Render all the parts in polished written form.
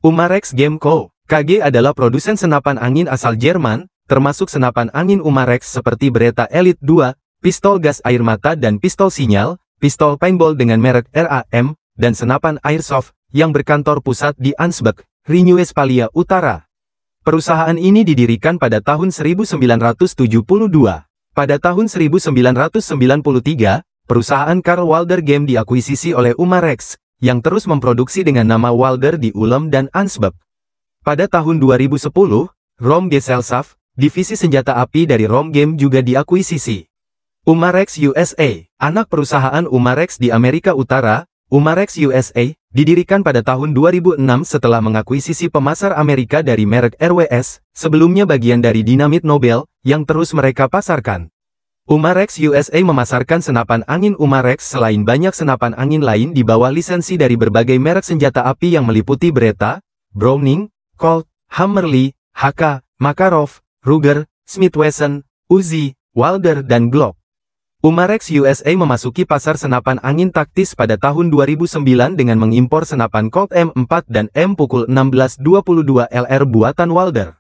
Umarex Game Co. KG adalah produsen senapan angin asal Jerman, termasuk senapan angin Umarex seperti Beretta Elite 2, pistol gas air mata dan pistol sinyal, pistol paintball dengan merek RAM, dan senapan airsoft, yang berkantor pusat di Ansbach, Rhine-Westphalia Utara. Perusahaan ini didirikan pada tahun 1972. Pada tahun 1993, perusahaan Karl Walder Game diakuisisi oleh Umarex, yang terus memproduksi dengan nama Walder di Ulm dan Ansbach. Pada tahun 2010, Rom Gesellschaft, divisi senjata api dari Rom Game juga diakuisisi. Umarex USA, anak perusahaan Umarex di Amerika Utara, Umarex USA, didirikan pada tahun 2006 setelah mengakuisisi pemasar Amerika dari merek RWS, sebelumnya bagian dari Dinamit Nobel, yang terus mereka pasarkan. Umarex USA memasarkan senapan angin Umarex selain banyak senapan angin lain di bawah lisensi dari berbagai merek senjata api yang meliputi Beretta, Browning, Colt, Hammerly, HK, Makarov, Ruger, Smith Wesson, Uzi, Walder dan Glock. Umarex USA memasuki pasar senapan angin taktis pada tahun 2009 dengan mengimpor senapan Colt M4 dan M1622 LR buatan Walder.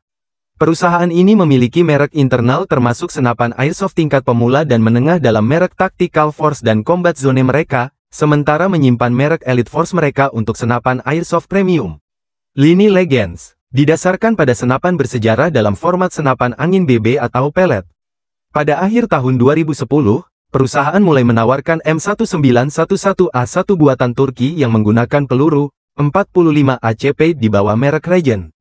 Perusahaan ini memiliki merek internal termasuk senapan airsoft tingkat pemula dan menengah dalam merek Tactical Force dan Combat Zone mereka, sementara menyimpan merek Elite Force mereka untuk senapan airsoft premium. Lini Legends didasarkan pada senapan bersejarah dalam format senapan angin BB atau pellet. Pada akhir tahun 2010, perusahaan mulai menawarkan M1911A1 buatan Turki yang menggunakan peluru 45 ACP di bawah merek Regen.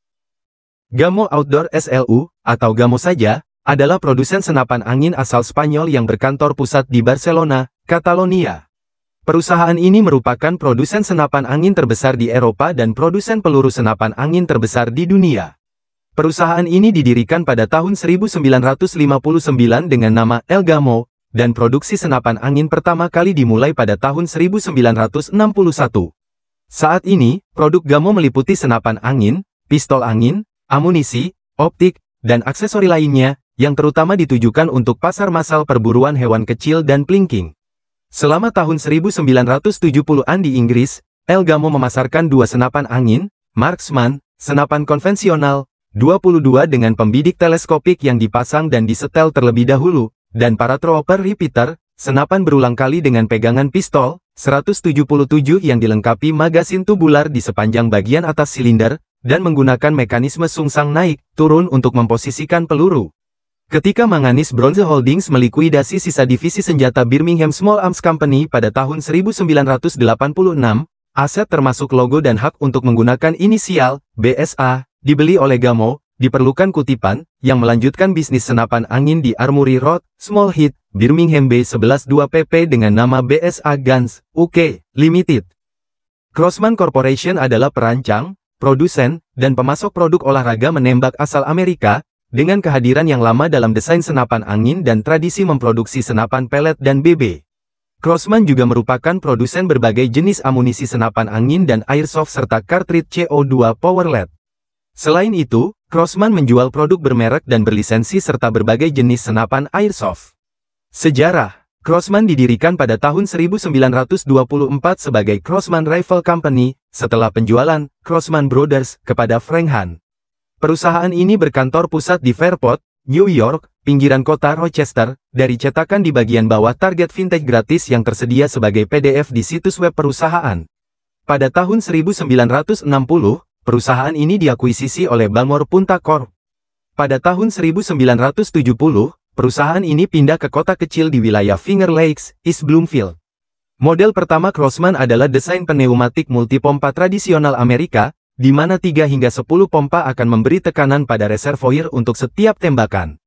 Gamo Outdoor SLU, atau Gamo saja, adalah produsen senapan angin asal Spanyol yang berkantor pusat di Barcelona, Catalonia. Perusahaan ini merupakan produsen senapan angin terbesar di Eropa dan produsen peluru senapan angin terbesar di dunia. Perusahaan ini didirikan pada tahun 1959 dengan nama El Gamo, dan produksi senapan angin pertama kali dimulai pada tahun 1961. Saat ini, produk Gamo meliputi senapan angin, pistol angin, amunisi, optik, dan aksesori lainnya, yang terutama ditujukan untuk pasar massal perburuan hewan kecil dan plinking. Selama tahun 1970-an di Inggris, El Gamo memasarkan dua senapan angin, Marksman, senapan konvensional, 22 dengan pembidik teleskopik yang dipasang dan disetel terlebih dahulu, dan Paratrooper Repeater, senapan berulang kali dengan pegangan pistol, 177 yang dilengkapi magasin tubular di sepanjang bagian atas silinder, dan menggunakan mekanisme sungsang naik, turun untuk memposisikan peluru. Ketika Manganis Bronze Holdings melikuidasi sisa divisi senjata Birmingham Small Arms Company pada tahun 1986, aset termasuk logo dan hak untuk menggunakan inisial, BSA, dibeli oleh Gamo, diperlukan kutipan, yang melanjutkan bisnis senapan angin di Armory Road, Small Heat, Birmingham B112PP dengan nama BSA Guns, UK, Limited. Crosman Corporation adalah perancang, produsen, dan pemasok produk olahraga menembak asal Amerika, dengan kehadiran yang lama dalam desain senapan angin dan tradisi memproduksi senapan pelet dan BB. Crosman juga merupakan produsen berbagai jenis amunisi senapan angin dan airsoft serta cartridge CO2 power lead. Selain itu, Crosman menjual produk bermerek dan berlisensi serta berbagai jenis senapan airsoft. Sejarah: Crosman didirikan pada tahun 1924 sebagai Crosman Rifle Company, setelah penjualan Crosman Brothers kepada Frank Hahn. Perusahaan ini berkantor pusat di Fairport, New York, pinggiran kota Rochester, dari cetakan di bagian bawah target vintage gratis yang tersedia sebagai PDF di situs web perusahaan. Pada tahun 1960, perusahaan ini diakuisisi oleh Bangor Punta Corp. Pada tahun 1970, perusahaan ini pindah ke kota kecil di wilayah Finger Lakes, East Bloomfield. Model pertama Crosman adalah desain pneumatik multipompa tradisional Amerika, di mana 3 hingga 10 pompa akan memberi tekanan pada reservoir untuk setiap tembakan.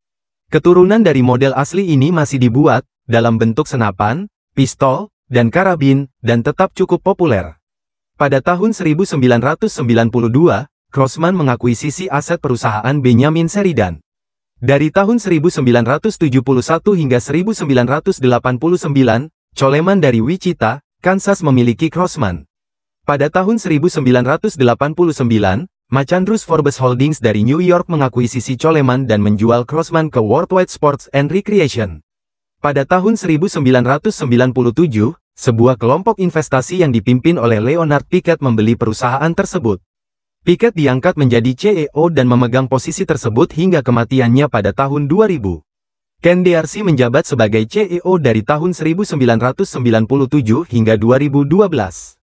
Keturunan dari model asli ini masih dibuat, dalam bentuk senapan, pistol, dan karabin, dan tetap cukup populer. Pada tahun 1992, Crosman mengakuisisi aset perusahaan Benjamin Sheridan. Dari tahun 1971 hingga 1989, Coleman dari Wichita, Kansas memiliki Crosman. Pada tahun 1989, Macandrus Forbes Holdings dari New York mengakuisisi Coleman dan menjual Crosman ke Worldwide Sports and Recreation. Pada tahun 1997, sebuah kelompok investasi yang dipimpin oleh Leonard Pickett membeli perusahaan tersebut. Pickett diangkat menjadi CEO dan memegang posisi tersebut hingga kematiannya pada tahun 2000. Ken Darcy menjabat sebagai CEO dari tahun 1997 hingga 2012.